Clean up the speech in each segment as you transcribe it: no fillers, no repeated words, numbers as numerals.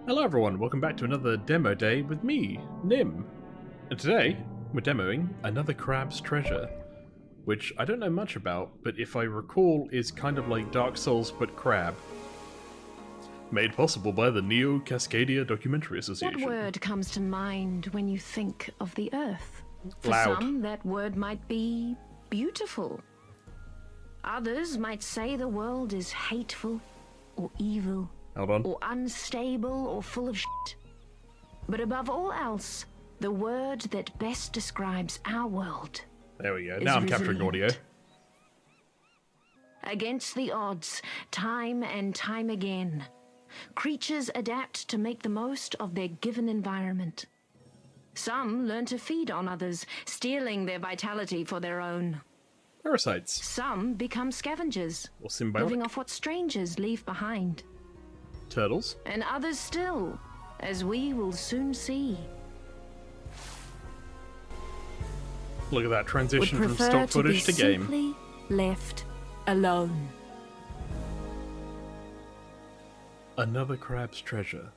Hello everyone, welcome back to another demo day with me, Nim. And today, we're demoing another Crab's Treasure, which I don't know much about, but if I recall is kind of like Dark Souls but crab. Made possible by the Neo Cascadia Documentary Association. What word comes to mind when you think of the Earth? For Loud. some, that word might be beautiful. Others might say the world is hateful or evil. Hold on. Or unstable or full of shit. But above all else, the word that best describes our world. There we go. Now I'm capturing audio. Against the odds, time and time again, creatures adapt to make the most of their given environment. Some learn to feed on others, stealing their vitality for their own. Parasites. Some become scavengers, Or symbiotic. living off what strangers leave behind. Turtles. And others still, as we will soon see. Look at that transition Would from prefer stock to be footage to game. simply left alone. Another Crab's Treasure.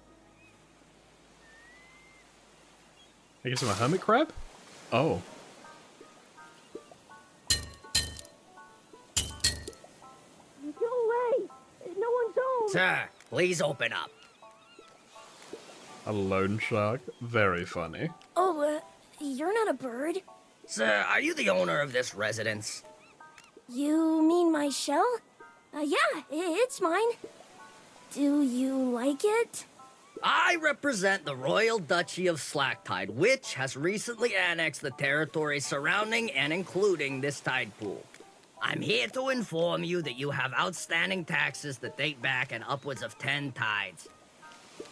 I guess I'm a hermit crab? Oh. Go away! No one's home! Sir, please open up. A loan shark? Very funny. Oh, you're not a bird. Sir, are you the owner of this residence? You mean my shell? Yeah, it's mine. Do you like it? I represent the Royal Duchy of Slacktide, which has recently annexed the territory surrounding and including this tide pool. I'm here to inform you that you have outstanding taxes that date back in upwards of 10 tides.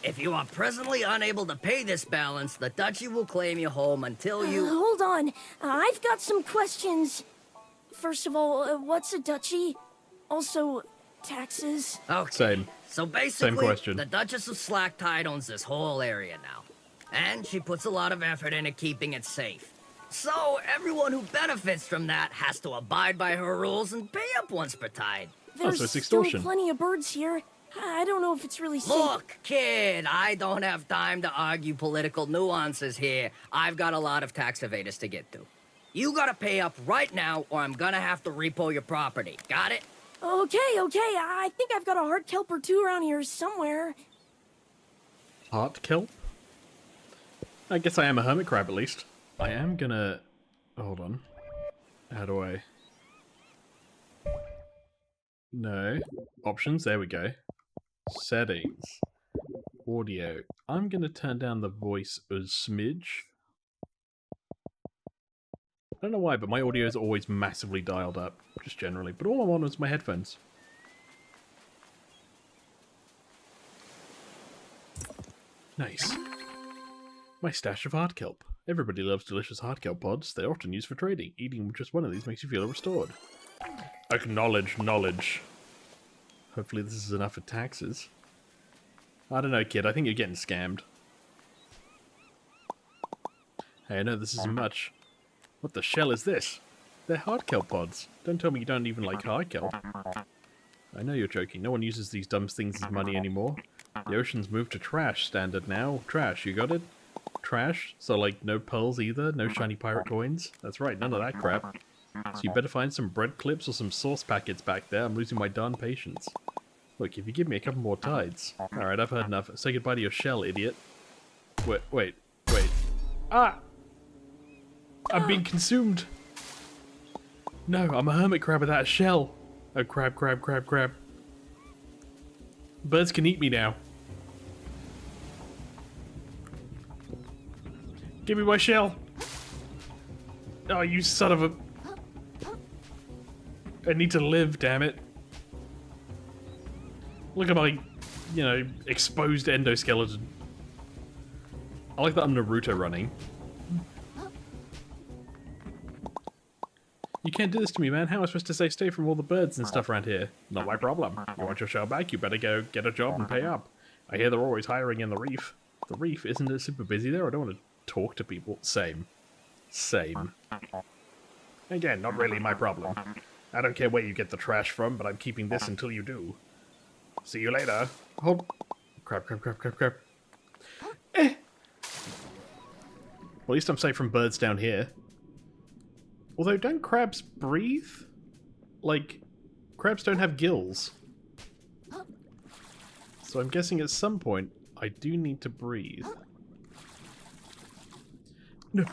If you are presently unable to pay this balance, the duchy will claim you home until you... Hold on. I've got some questions. First of all, what's a duchy? Also, taxes? Okay. Same. So basically, Same question. the Duchess of Slacktide owns this whole area now. And she puts a lot of effort into keeping it safe. So everyone who benefits from that has to abide by her rules and pay up once per tide. There's so it's still extortion. plenty of birds here. I don't know if it's really safe. Look, kid, I don't have time to argue political nuances here. I've got a lot of tax evaders to get to. You gotta pay up right now, or I'm gonna have to repo your property. Got it? Okay. I think I've got a heart kelp or two around here somewhere. Heart kelp? I guess I am a hermit crab at least. I am gonna... Hold on. How do I... No. Options, there we go. Settings. Audio. I'm gonna turn down the voice a smidge. I don't know why, but my audio is always massively dialed up, just generally. But all I want is my headphones. Nice. My stash of hard kelp. Everybody loves delicious hard kelp pods. They're often used for trading. Eating just one of these makes you feel restored. Acknowledge knowledge. Hopefully this is enough for taxes. I don't know, kid. I think you're getting scammed. Hey, I know this isn't much. What the shell is this? They're hard kelp pods. Don't tell me you don't even like hard kelp. I know you're joking. No one uses these dumb things as money anymore. The ocean's moved to trash standard now. Trash, you got it? Trash? So like no pearls either? No shiny pirate coins? That's right, none of that crap. So you better find some bread clips or some sauce packets back there. I'm losing my darn patience. Look, if you give me a couple more tides. Alright, I've heard enough. Say goodbye to your shell, idiot. Wait. Ah! I'm being consumed! No, I'm a hermit crab without a shell! Oh, crab. Birds can eat me now. Give me my shell! Oh, you son of a... I need to live, damn it. Look at my, exposed endoskeleton. I like that I'm Naruto running. You can't do this to me, man. How am I supposed to stay from all the birds and stuff around here? Not my problem. You want your shell back? You better go get a job and pay up. I hear they're always hiring in the reef. The reef? Isn't it super busy there? I don't want to talk to people. Same. Same. Again, not really my problem. I don't care where you get the trash from, but I'm keeping this until you do. See you later. Hold. Crap. Eh. Well, at least I'm safe from birds down here. Although, don't crabs breathe? Like, crabs don't have gills. So I'm guessing at some point, I do need to breathe. No.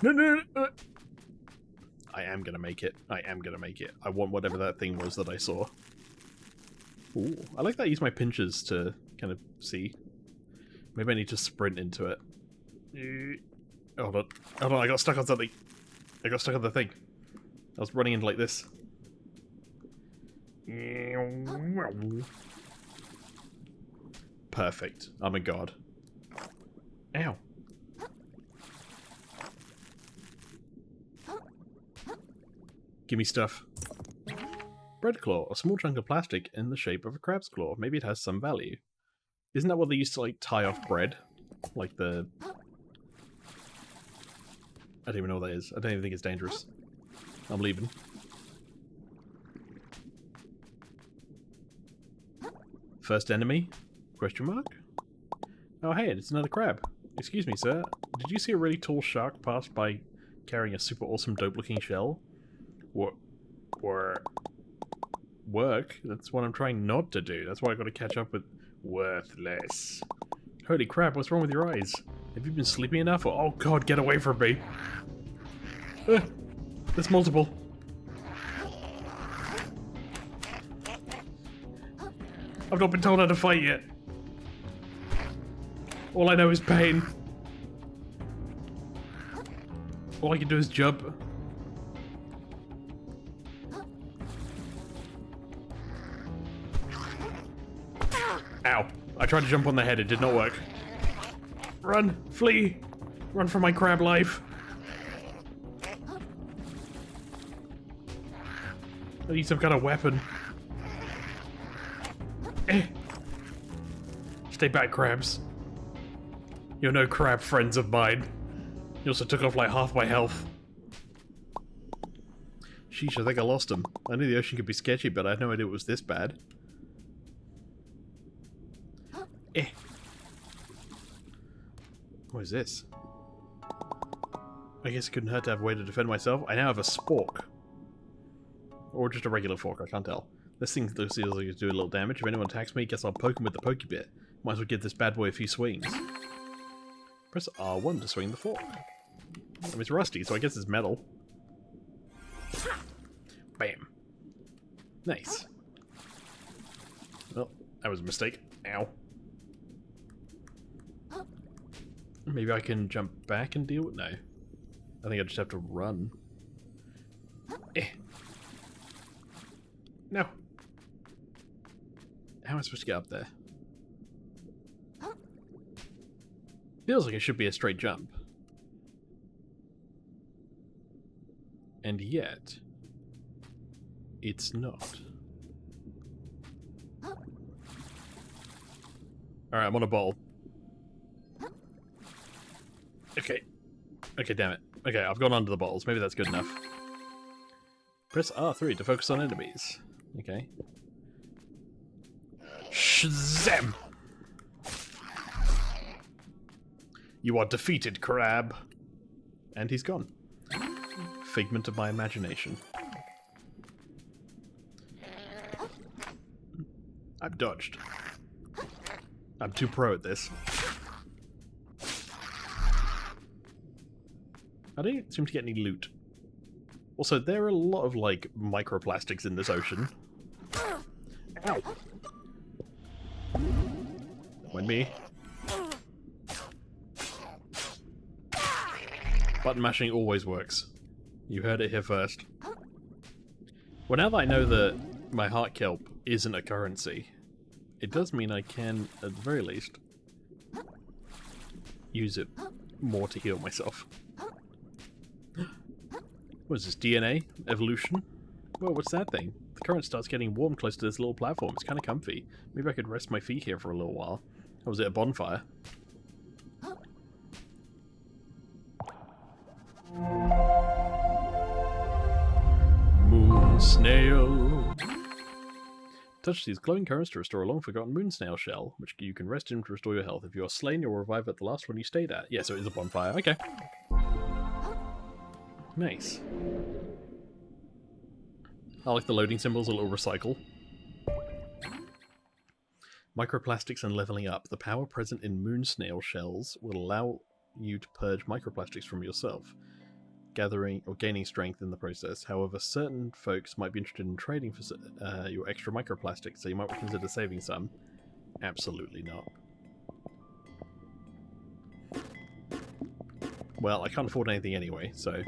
I am gonna make it. I want whatever that thing was that I saw. Ooh, I like that I use my pinchers to kind of see. Maybe I need to sprint into it. Hold on, I got stuck on something. I got stuck on the thing. I was running into like this. Perfect. I'm a god. Ow. Give me stuff. Bread claw, a small chunk of plastic in the shape of a crab's claw. Maybe it has some value. Isn't that what they used to, like, tie off bread? Like the... I don't even know what that is. I don't even think it's dangerous. I'm leaving. First enemy? Question mark? Oh hey, it's another crab. Excuse me, sir. Did you see a really tall shark pass by carrying a super awesome dope-looking shell? Work? That's what I'm trying not to do. That's why I gotta catch up with worthless. Holy crap, what's wrong with your eyes? Have you been sleeping enough? Or, oh god, get away from me! There's multiple. I've not been told how to fight yet. All I know is pain. All I can do is jump. Ow. I tried to jump on the head, it did not work. Run! Flee! Run for my crab life! I need some kind of weapon. Stay back, crabs. You're no crab friends of mine. You also took off like half my health. Sheesh, I think I lost him. I knew the ocean could be sketchy, but I had no idea it was this bad. What is this? I guess it couldn't hurt to have a way to defend myself. I now have a spork. Or just a regular fork, I can't tell. This thing looks like it's doing a little damage. If anyone attacks me, guess I'll poke him with the pokey bit. Might as well give this bad boy a few swings. Press R1 to swing the fork. I mean, it's rusty, so I guess it's metal. Bam. Nice. Well, that was a mistake. Ow. Maybe I can jump back and deal with... No. I think I just have to run. No. How am I supposed to get up there? Feels like it should be a straight jump. And yet... it's not. Alright, I'm on a ball. Okay. Okay, damn it. Okay, I've gone under the balls. Maybe that's good enough. Press R3 to focus on enemies. Okay. Shazam! You are defeated, crab. And he's gone. Figment of my imagination. I've dodged. I'm too pro at this. I don't seem to get any loot. Also, there are a lot of, like, microplastics in this ocean. Ow! Mind me. Button mashing always works. You heard it here first. Well, now that I know that my heart kelp isn't a currency, it does mean I can, at the very least, use it more to heal myself. What is this, DNA? Evolution? Well, what's that thing? The current starts getting warm close to this little platform. It's kind of comfy. Maybe I could rest my feet here for a little while. Or was it a bonfire? moon snail. Touch these glowing currents to restore a long-forgotten moon snail shell, which you can rest in to restore your health. If you are slain, you'll revive at the last one you stayed at. Yeah, so it is a bonfire. Okay. Nice. I like the loading symbols, a little recycle. Microplastics and leveling up. The power present in moon snail shells will allow you to purge microplastics from yourself, gathering or gaining strength in the process. However, certain folks might be interested in trading for your extra microplastics, so you might consider saving some. Absolutely not. Well, I can't afford anything anyway, so...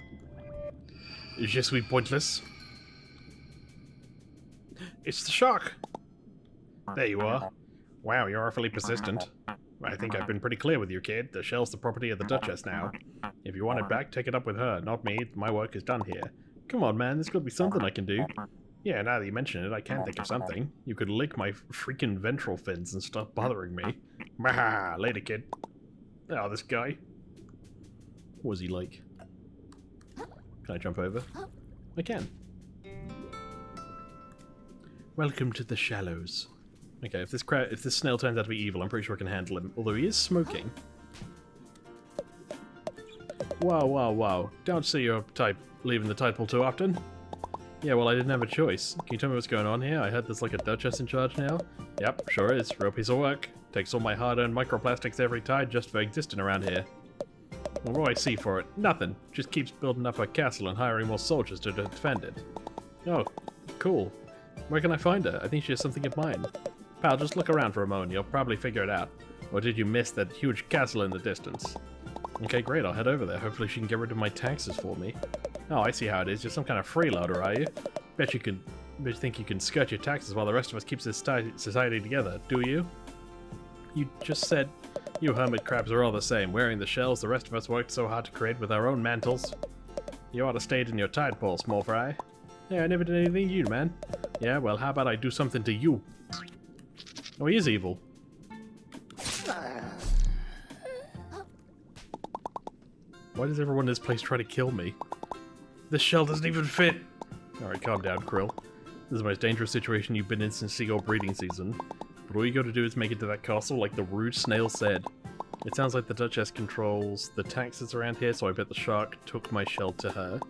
It's just we pointless. It's the shark! There you are. Wow, you're awfully persistent. I think I've been pretty clear with you, kid. The shell's the property of the Duchess now. If you want it back, take it up with her, not me. My work is done here. Come on, man, there's got to be something I can do. Yeah, now that you mention it, I can think of something. You could lick my freaking ventral fins and stop bothering me. Maha, later, kid. Oh, this guy. What was he like? Can I jump over? I can. Welcome to the shallows. Okay, if this snail turns out to be evil, I'm pretty sure I can handle him. Although he is smoking. Wow, wow, wow. Don't see your type leaving the tide pool too often. Yeah, well, I didn't have a choice. Can you tell me what's going on here? I heard there's like a Duchess in charge now. Yep, sure is. Real piece of work. Takes all my hard-earned microplastics every tide just for existing around here. Well, what do I see for it? Nothing. Just keeps building up her castle and hiring more soldiers to defend it. Oh, cool. Where can I find her? I think she has something in mind. Pal, just look around for a moment. You'll probably figure it out. Or did you miss that huge castle in the distance? Okay, great. I'll head over there. Hopefully she can get rid of my taxes for me. Oh, I see how it is. You're some kind of freeloader, are you? Bet you think you can skirt your taxes while the rest of us keeps this society together, do you? You just said you hermit crabs are all the same, wearing the shells the rest of us worked so hard to create with our own mantles. You ought to stayed in your tide pool, small fry. Yeah, I never did anything to you, man. Yeah, well, how about I do something to you? Oh, he is evil. Why does everyone in this place try to kill me? This shell doesn't even fit! Alright, calm down, Krill. This is the most dangerous situation you've been in since seagull breeding season. But all you gotta do is make it to that castle like the rude snail said. It sounds like the Duchess controls the taxes around here, so I bet the shark took my shell to her.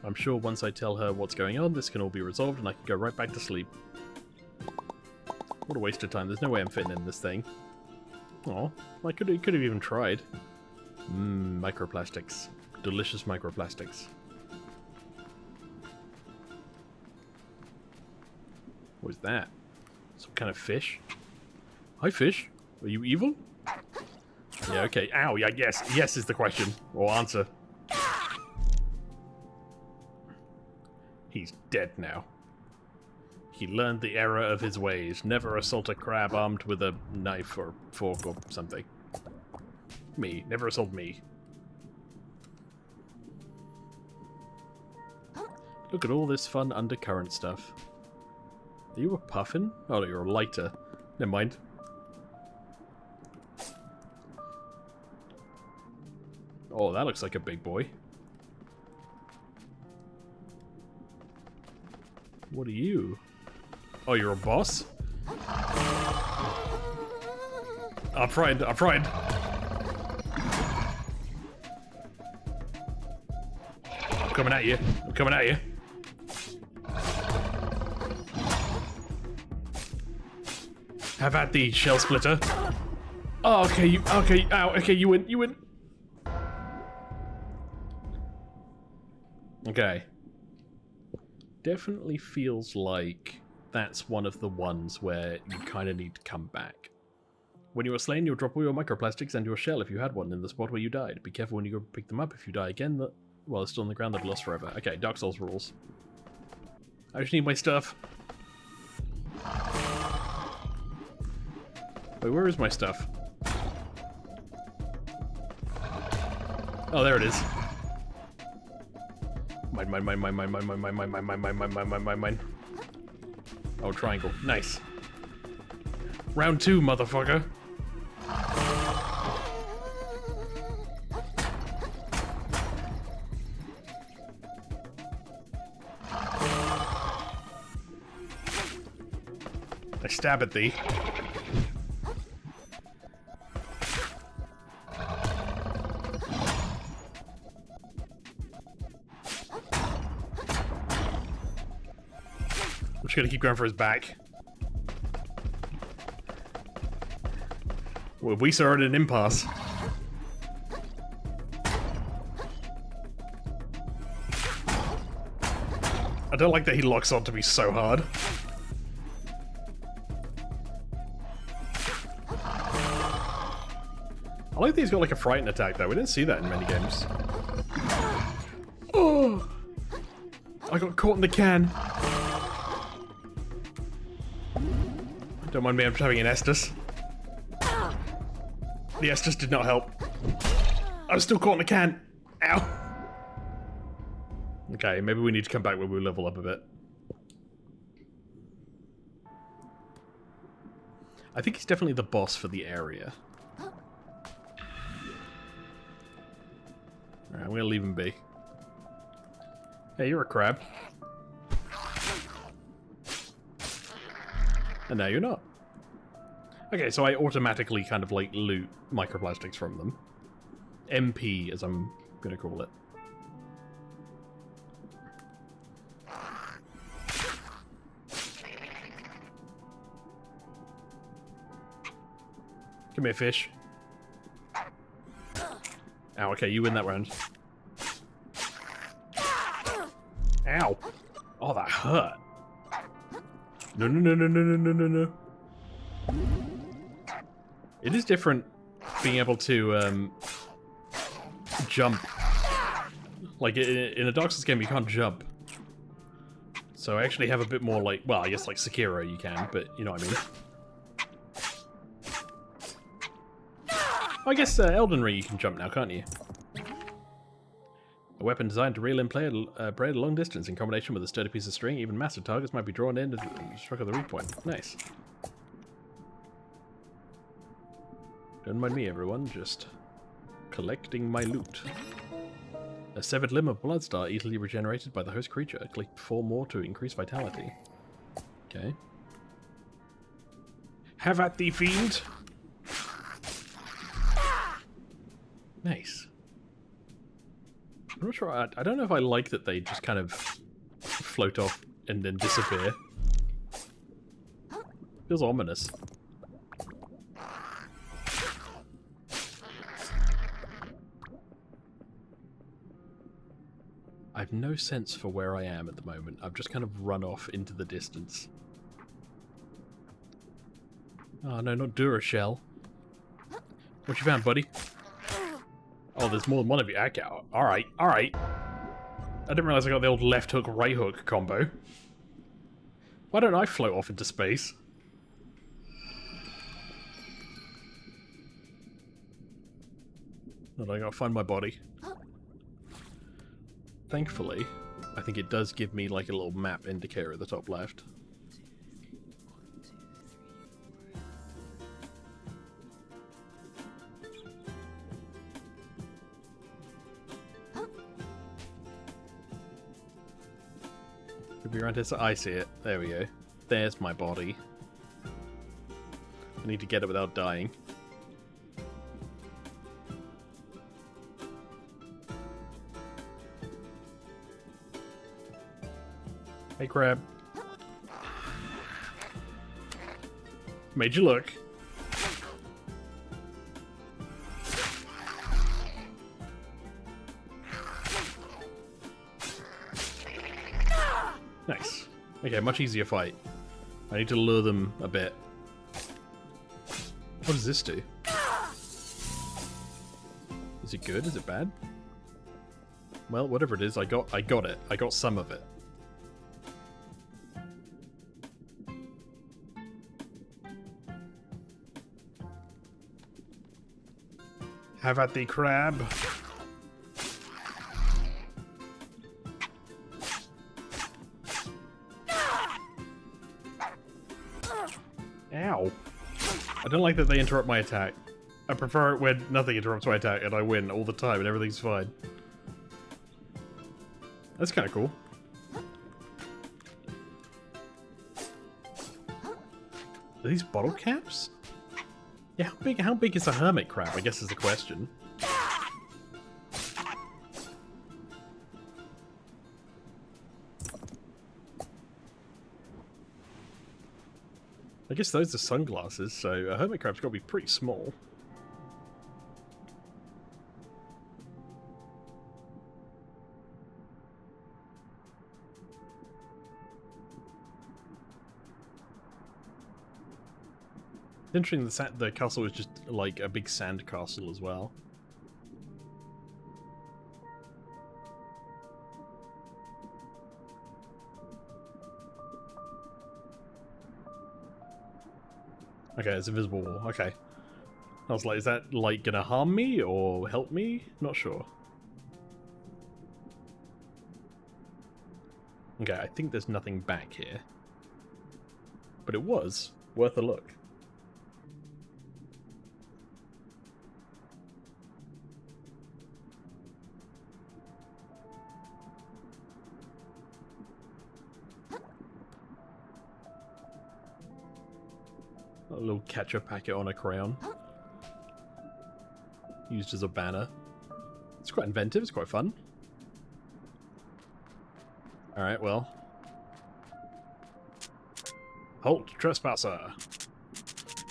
I'm sure once I tell her what's going on, this can all be resolved and I can go right back to sleep. What a waste of time. There's no way I'm fitting in this thing. Aw, I could have even tried. Microplastics. Delicious microplastics. What is that? Some kind of fish? Hi, fish. Are you evil? Yeah, okay. Ow, yeah, yes. Yes is the question. Or answer. He's dead now. He learned the error of his ways. Never assault a crab armed with a knife or fork or something. Me. Never assault me. Look at all this fun undercurrent stuff. Are you a puffin? Oh, no, you're a lighter. Never mind. Oh, that looks like a big boy. What are you? Oh, you're a boss? I'm fried. I'm fried. I'm coming at you. I'm coming at you. Have at thee, shell splitter. Oh, okay, okay, ow, okay, you win, you win. Okay. Definitely feels like that's one of the ones where you kind of need to come back. When you are slain, you'll drop all your microplastics and your shell if you had one in the spot where you died. Be careful when you go pick them up. If you die again, while it's still on the ground, they'll be lost forever. Okay, Dark Souls rules. I just need my stuff. Wait, where is my stuff? Oh, there it is. Mine. Oh, triangle. Nice. Round 2, motherfucker. I stab at thee. I'm just gonna keep going for his back. Well, we saw it in Impasse. I don't like that he locks onto me so hard. I like that he's got like a frightened attack though. We didn't see that in many games. Oh! I got caught in the can. Don't mind me, I'm just having an Estus. The Estus did not help. I was still caught in the can. Ow. Okay, maybe we need to come back when we level up a bit. I think he's definitely the boss for the area. Alright, I'm gonna leave him be. Hey, you're a crab. And now you're not. Okay, so I automatically kind of like loot microplastics from them. MP, as I'm gonna call it. Come here, fish. Ow, okay, you win that round. Ow! Oh, that hurt. No, no, no, no, no, no, no, no, no. It is different being able to, jump. Like, in a Dark Souls game, you can't jump. So I actually have a bit more, like, well, I guess like Sekiro you can, but you know what I mean. I guess Elden Ring you can jump now, can't you? A weapon designed to reel in prey at a long distance in combination with a sturdy piece of string. Even massive targets might be drawn in and struck at the weak point. Nice. Don't mind me, everyone. Just collecting my loot. A severed limb of Bloodstar easily regenerated by the host creature. Click 4 more to increase vitality. Okay. Have at thee, fiend! Nice. I'm not sure. I don't know if I like that they just kind of float off and then disappear. Feels ominous. I have no sense for where I am at the moment. I've just kind of run off into the distance. Oh no, not Durashell. What you found, buddy? Oh, there's more than one of you. Okay, alright, alright. I didn't realize I got the old left hook, right hook combo. Why don't I float off into space? But I gotta find my body. Thankfully, I think it does give me like a little map indicator at the top left. Could be around here, so I see it. There we go. There's my body. I need to get it without dying. Hey, crab. Made you look. Nice. Okay, much easier fight. I need to lure them a bit. What does this do? Is it good? Is it bad? Well, whatever it is, I got it. I got some of it. Have at the crab. Ow. I don't like that they interrupt my attack. I prefer it when nothing interrupts my attack and I win all the time and everything's fine. That's kind of cool. Are these bottle caps? Yeah, how big is a hermit crab, I guess is the question. I guess those are sunglasses, so a hermit crab's got to be pretty small. Interesting that the castle is just like a big sand castle as well. Okay, it's invisible wall. Okay. I was like, is that like gonna harm me or help me? Not sure. Okay, I think there's nothing back here. But it was worth a look. A little ketchup packet on a crown. Used as a banner. It's quite inventive, it's quite fun. Alright, well. Halt, trespasser!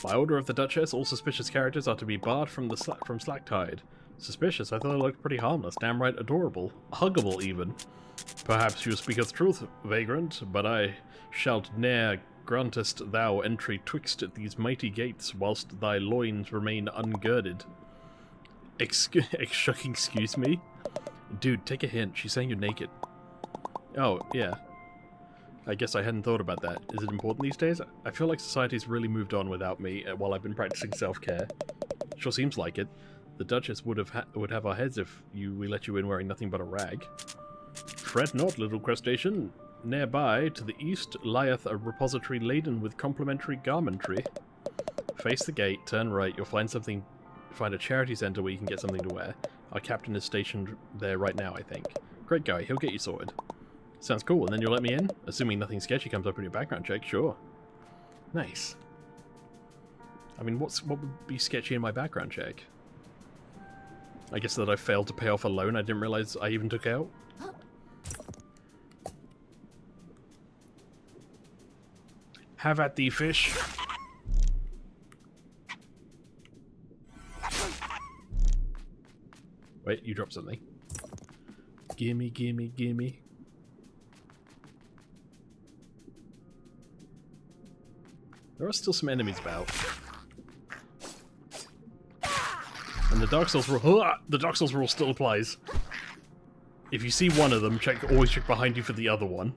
By order of the Duchess, all suspicious characters are to be barred from Slacktide. Suspicious? I thought it looked pretty harmless, downright adorable. Huggable, even. Perhaps you speaketh truth, vagrant, but I shalt ne'er grantest thou entry twixt these mighty gates, whilst thy loins remain ungirded. Excuse me? Dude, take a hint. She's saying you're naked. Oh, yeah. I guess I hadn't thought about that. Is it important these days? I feel like society's really moved on without me while I've been practicing self-care. Sure seems like it. The Duchess would have our heads if we let you in wearing nothing but a rag. Fret not, little crustacean. Nearby, to the east, lieth a repository laden with complimentary garmentry. Face the gate, turn right, you'll find a charity centre where you can get something to wear. Our captain is stationed there right now, I think. Great guy, he'll get you sorted. Sounds cool, and then you'll let me in? Assuming nothing sketchy comes up in your background check, sure. Nice. I mean, what would be sketchy in my background check? I guess that I failed to pay off a loan I didn't realise I even took out? Have at thee, fish. Wait, you dropped something. Gimme, gimme, gimme. There are still some enemies about. And the Dark Souls rule still applies. If you see one of them, always check behind you for the other one.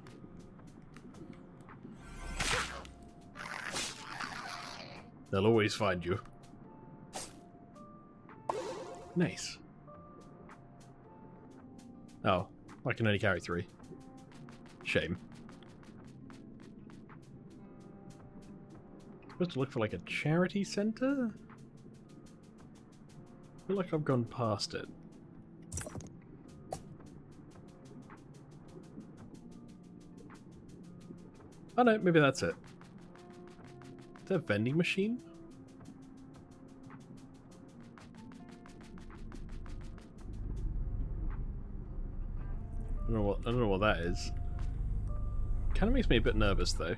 They'll always find you. Nice. Oh, I can only carry 3. Shame. Supposed to look for like a charity center? I feel like I've gone past it. Oh no, maybe that's it. Is that a vending machine? I don't know what that is. Kind of makes me a bit nervous though.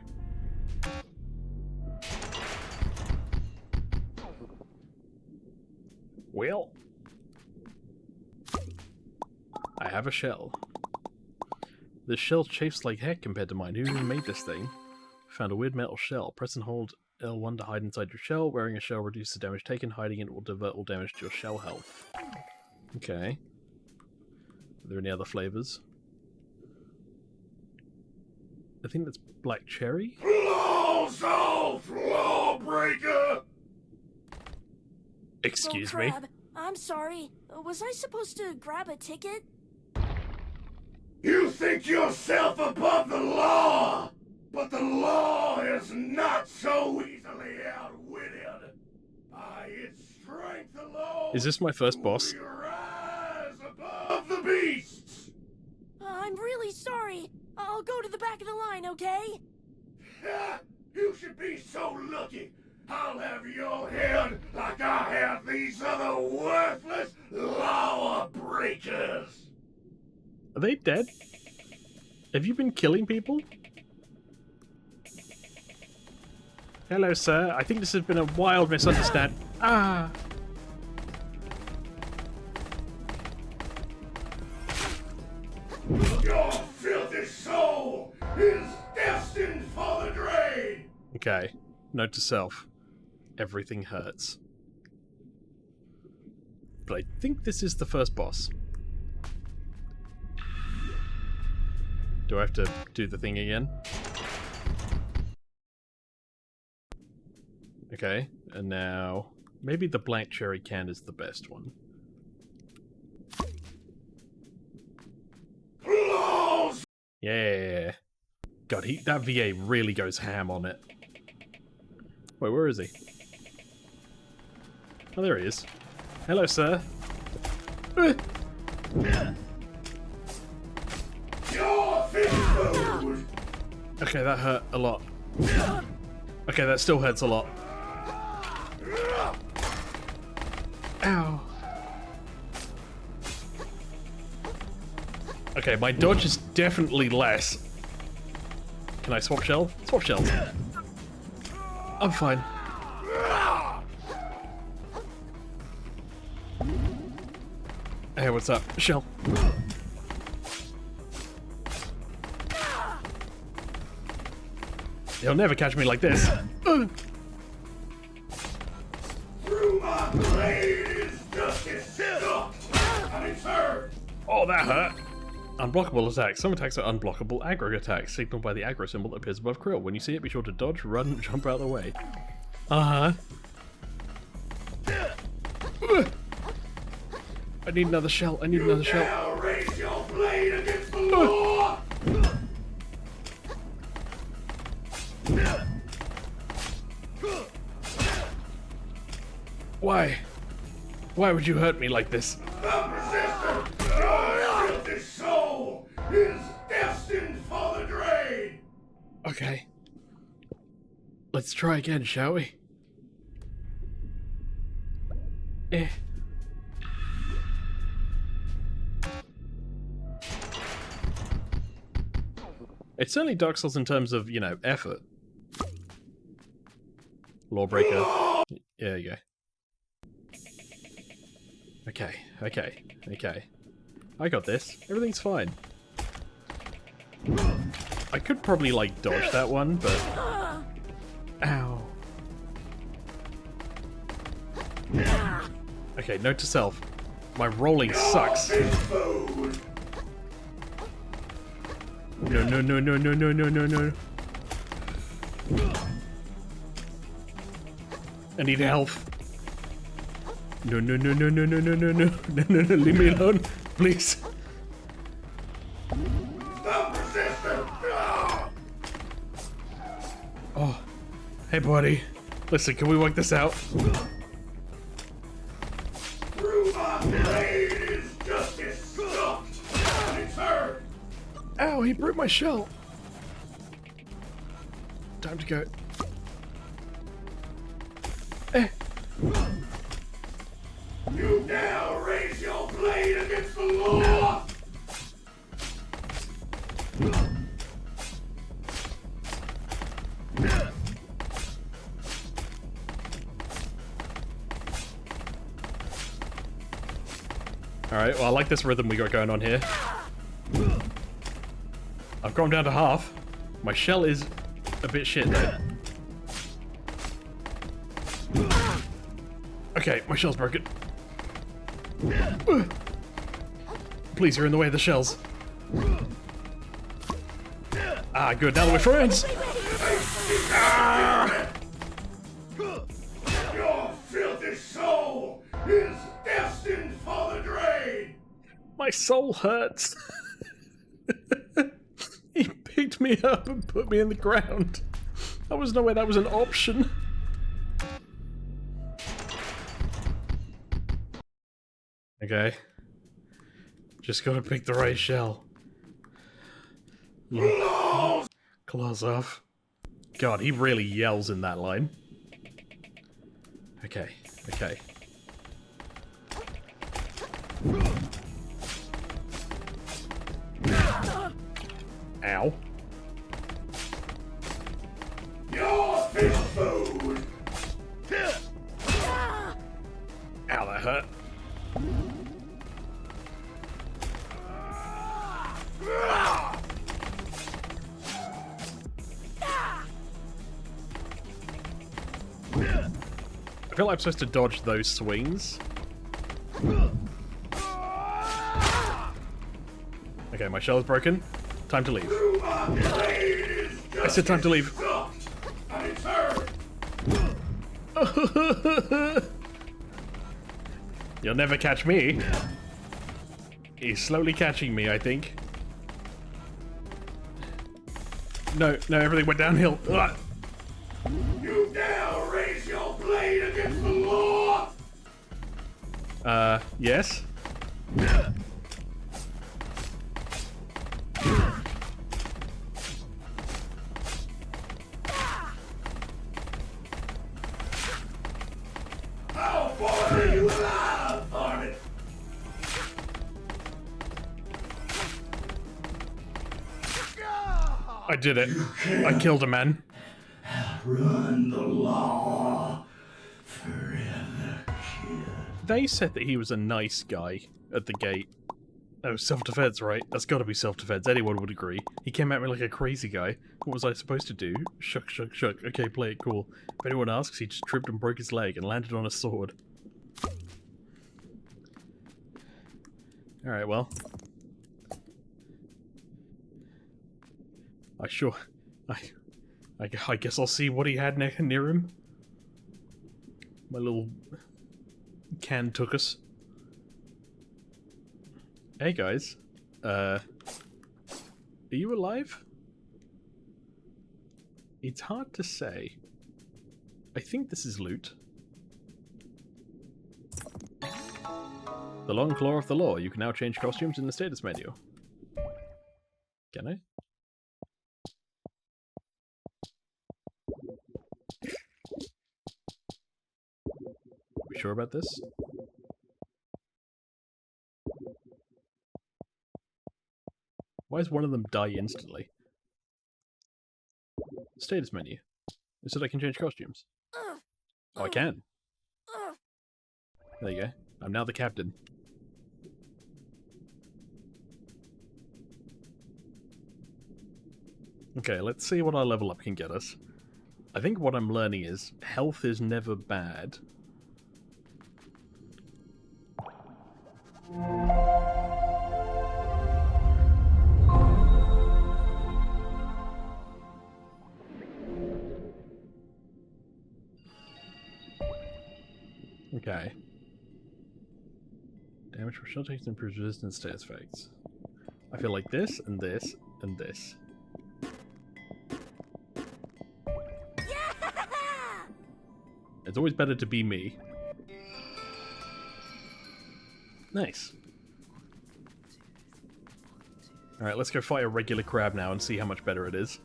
Well, I have a shell. This shell chafes like heck compared to mine. Who even made this thing? Found a weird metal shell. Press and hold L1 to hide inside your shell. Wearing a shell reduces the damage taken. Hiding it will divert all damage to your shell health. Okay. Are there any other flavors? I think that's black cherry. Lawbreaker! Excuse Oh, me. crab. I'm sorry. Was I supposed to grab a ticket? You think yourself above the law, but the law is not so easily outwitted. By its strength alone, Is this my first boss? we rise above the beasts. I'm really sorry. I'll go to the back of the line, okay? You should be so lucky. I'll have your head like I have these other worthless law breakers. Are they dead? Have you been killing people? Hello, sir. I think this has been a wild misunderstanding. Ah! Your filthy soul is destined for the drain. Okay. Note to self. Everything hurts. But I think this is the first boss. Do I have to do the thing again? Okay, and now maybe the blank cherry can is the best one. Close. Yeah. God, that VA really goes ham on it. Wait, where is he? Oh, there he is. Hello, sir. Your food. Okay, that hurt a lot. Okay, that still hurts a lot. Ow. Okay, my dodge is definitely less. Can I swap shell? Swap shell. I'm fine. Hey, what's up? Shell. You'll never catch me like this. Through my blade is justice. Stuck. I'm served. Oh, that hurt. Unblockable attacks. Some attacks are unblockable aggro attacks, signaled by the aggro symbol that appears above Krill. When you see it, be sure to dodge, run, jump out of the way. Uh-huh. I need another shell. I need another shell. Now raise your blade against the law. Why? Why would you hurt me like this? The resistant, your filthy soul is destined for the drain. Okay. Let's try again, shall we? Eh. It's certainly Dark Souls in terms of, you know, effort. Lawbreaker. Yeah, you go. Okay, okay, okay. I got this. Everything's fine. I could probably, like, dodge that one, but... Ow. Okay, note to self. My rolling sucks. No, no, no, no, no, no, no, no, no. I need health. No, no, no, no, no, no, no, no, no, no, no, no, leave me alone, please. Oh, hey, buddy. Listen, can we work this out? Through my blade is justice stuck. It's her. Ow, he broke my shell. Time to go. Eh. You now raise your blade against the law. Alright, well, I like this rhythm we got going on here. I've gone down to half. My shell is a bit shit, though. Okay, my shell's broken. Please, you're in the way of the shells. Ah, good, now that we're friends! Ah! Your filthy soul is destined for the drain. My soul hurts. He picked me up and put me in the ground. There was no way that was an option. Okay. Just gotta pick the right shell. Claws. Claws off. God, he really yells in that line. Okay, okay. Ow. Your fish food! Ow, that hurt. I feel like I'm supposed to dodge those swings. Okay, my shell is broken. Time to leave. I said time to leave. You'll never catch me. He's slowly catching me, I think. No, no, everything went downhill. Ugh. You dare raise your blade against the law? Yes? How far are you alive, Varmint? I did it. I killed a man. Run the law forever, kid. They said that he was a nice guy at the gate. Oh, self-defense, right? That's gotta be self-defense. Anyone would agree. He came at me like a crazy guy. What was I supposed to do? Shuck, shuck, shuck. Okay, play it cool. If anyone asks, he just tripped and broke his leg and landed on a sword. Alright, well. I guess I'll see what he had near him. My little can took us. Hey guys, are you alive? It's hard to say. I think this is loot. The long claw of the law. You can now change costumes in the status menu. Can I? We sure about this? Why does one of them die instantly? Status menu. It said I can change costumes. Oh, I can. There you go. I'm now the captain. Okay, let's see what our level up can get us. I think what I'm learning is health is never bad. Okay. Damage from shell takes improves resistance status effects. I feel like this, and this, and this. It's always better to be me. Nice. Alright, let's go fight a regular crab now and see how much better it is.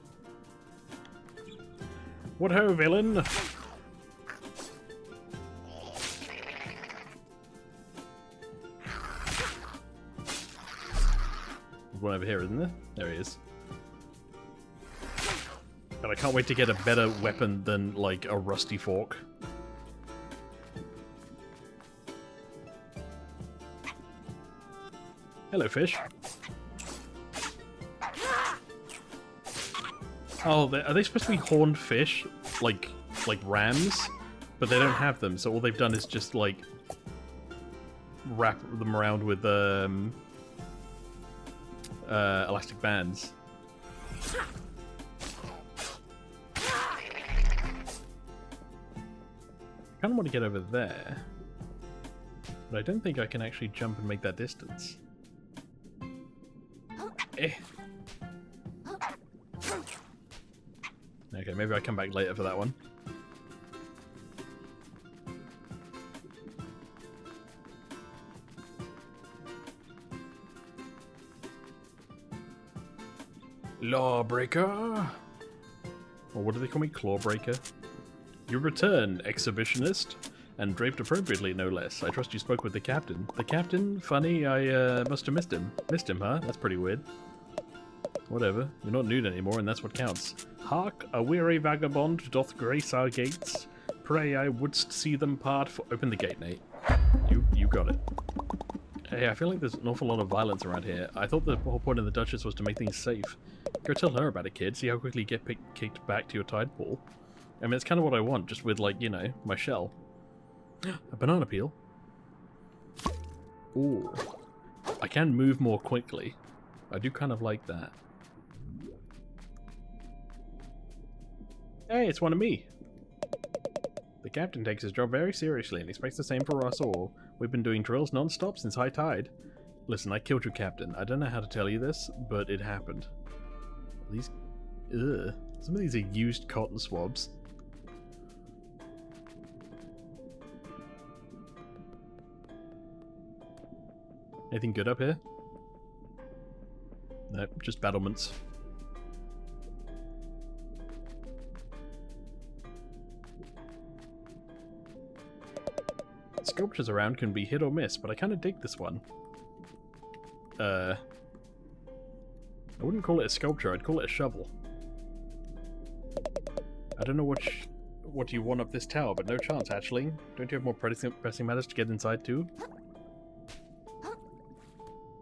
What ho, villain! There's one over here, isn't there? There he is. God, I can't wait to get a better weapon than, like, a rusty fork. Hello, fish. Oh, are they supposed to be horned fish? Like rams? But they don't have them, so all they've done is just, like, wrap them around with, elastic bands. I kind of want to get over there, but I don't think I can actually jump and make that distance. Eh. Okay, maybe I come back later for that one. Lawbreaker. Or what do they call me? Clawbreaker? You return, exhibitionist. And draped appropriately, no less. I trust you spoke with the captain. The captain? Funny, I must have missed him. Missed him, huh? That's pretty weird. Whatever. You're not nude anymore, and that's what counts. Hark, a weary vagabond doth grace our gates. Pray I wouldst see them part for... Open the gate, Nate. You got it. Hey, I feel like there's an awful lot of violence around here. I thought the whole point of the Duchess was to make things safe. Go tell her about it, kid. See how quickly you get kicked back to your tide pool. I mean, it's kind of what I want, just with, like, you know, my shell. A banana peel? Ooh. I can move more quickly. I do kind of like that. Hey, it's one of me! The captain takes his job very seriously and expects the same for us all. We've been doing drills non-stop since high tide. Listen, I killed your captain. I don't know how to tell you this, but it happened. These... Ugh. Some of these are used cotton swabs. Anything good up here? Nope, just battlements. Sculptures around can be hit or miss, but I kind of dig this one. I wouldn't call it a sculpture, I'd call it a shovel. I don't know what you want up this tower, but no chance, hatchling. Don't you have more pressing matters to get inside too?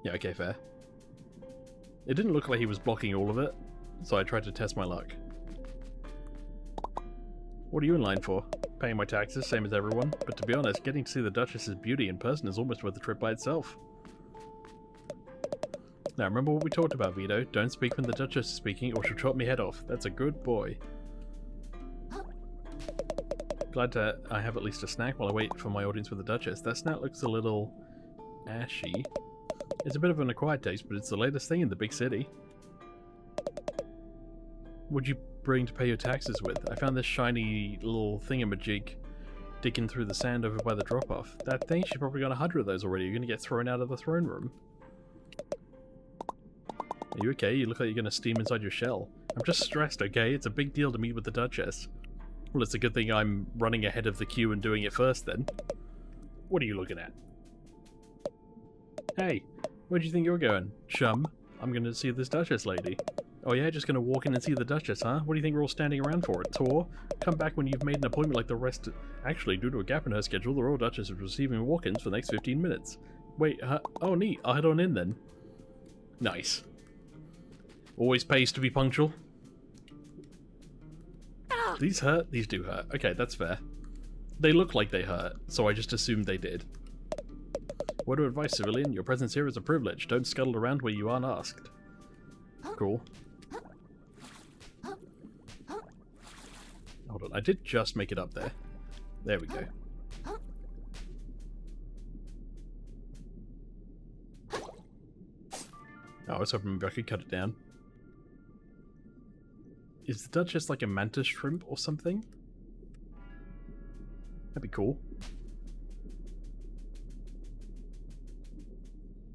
Yeah, okay, fair. It didn't look like he was blocking all of it, so I tried to test my luck. What are you in line for? Paying my taxes, same as everyone, but to be honest, getting to see the Duchess's beauty in person is almost worth the trip by itself. Now remember what we talked about, Vito. Don't speak when the Duchess is speaking or she'll chop me head off. That's a good boy. Glad I have at least a snack while I wait for my audience with the Duchess. That snack looks a little... ashy. It's a bit of an acquired taste, but it's the latest thing in the big city. What'd you bring to pay your taxes with? I found this shiny little thingamajig digging through the sand over by the drop-off. That thing, she probably got 100 of those already. You're gonna get thrown out of the throne room. Are you okay? You look like you're gonna steam inside your shell. I'm just stressed, okay? It's a big deal to meet with the Duchess. Well, it's a good thing I'm running ahead of the queue and doing it first, then. What are you looking at? Hey, where do you think you're going, chum? I'm gonna see this Duchess lady. Oh yeah, just gonna walk in and see the Duchess, huh? What do you think we're all standing around for? A tour? Come back when you've made an appointment like the rest. Actually, due to a gap in her schedule, the Royal Duchess is receiving walk-ins for the next 15 minutes. Wait, oh neat, I'll head on in then. Nice. Always pays to be punctual. These hurt? These do hurt. Okay, that's fair. They look like they hurt, so I just assumed they did. Word of advice, civilian. Your presence here is a privilege. Don't scuttle around where you aren't asked. Cool. Hold on, I did just make it up there. There we go. Oh, I was hoping maybe I could cut it down. Is the Duchess like a mantis shrimp or something? That'd be cool.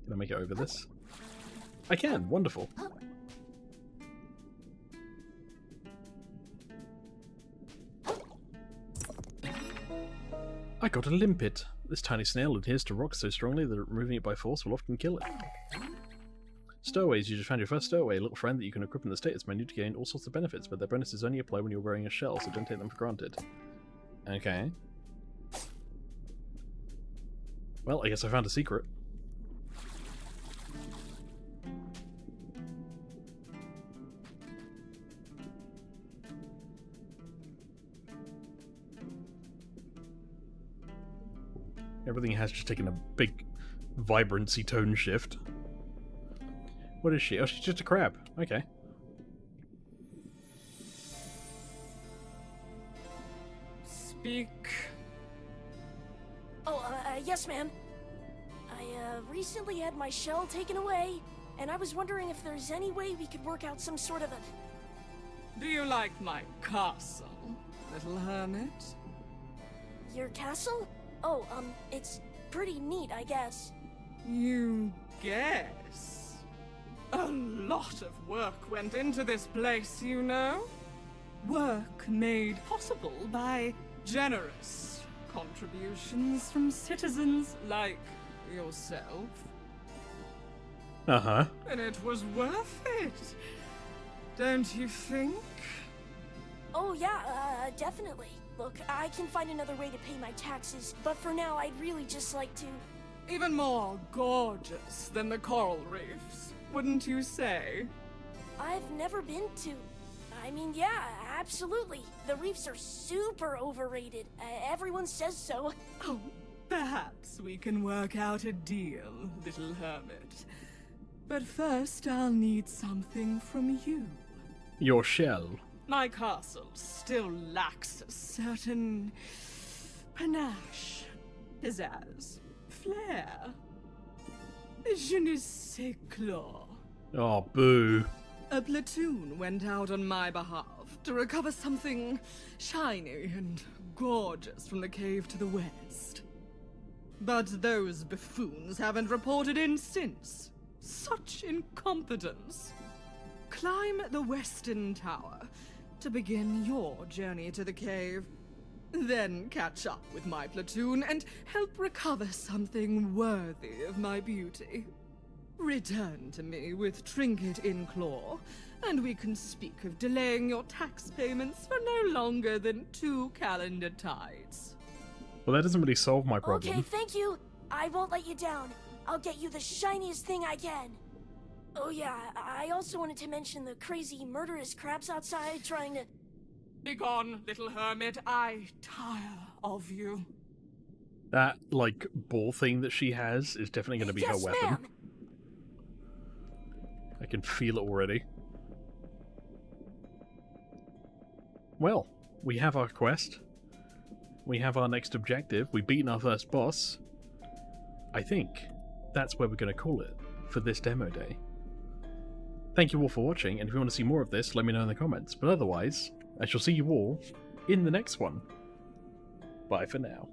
Can I make it over this? I can! Wonderful! I got a limpet! This tiny snail adheres to rocks so strongly that removing it by force will often kill it. Stowaways. You just found your first stowaway, a little friend that you can equip in the status menu to gain all sorts of benefits, but their bonuses only apply when you're wearing a shell, so don't take them for granted. Okay. Well, I guess I found a secret. Everything has just taken a big vibrancy tone shift. What is she? Oh, she's just a crab. Okay. Speak. Oh, yes, ma'am. I, recently had my shell taken away, and I was wondering if there's any way we could work out some sort of a... Do you like my castle, little hermit? Your castle? Oh, it's pretty neat, I guess. You guess? A lot of work went into this place, you know? Work made possible by generous contributions from citizens like yourself. Uh-huh. And it was worth it, don't you think? Oh yeah, definitely. Look, I can find another way to pay my taxes, but for now I'd really just like to... Even more gorgeous than the coral reefs, wouldn't you say? I've never been to... I mean, yeah, absolutely. The reefs are super overrated. Everyone says so. Oh, perhaps we can work out a deal, little hermit. But first I'll need something from you. Your shell. My castle still lacks a certain panache, pizzazz, flair. Je ne sais quoi. Oh, boo. A platoon went out on my behalf to recover something shiny and gorgeous from the cave to the west. But those buffoons haven't reported in since. Such incompetence. Climb the western tower to begin your journey to the cave. Then catch up with my platoon and help recover something worthy of my beauty. Return to me with trinket in claw, and we can speak of delaying your tax payments for no longer than 2 calendar tides. Well, that doesn't really solve my problem. Okay, thank you. I won't let you down. I'll get you the shiniest thing I can. Oh yeah, I also wanted to mention the crazy murderous crabs outside trying to... Begone, little hermit, I tire of you. That, like, ball thing that she has is definitely going to be Yes, her weapon. ma'am. I can feel it already. Well, we have our quest. We have our next objective. We've beaten our first boss. I think that's where we're going to call it for this demo day. Thank you all for watching, and if you want to see more of this, let me know in the comments. But otherwise, I shall see you all in the next one. Bye for now.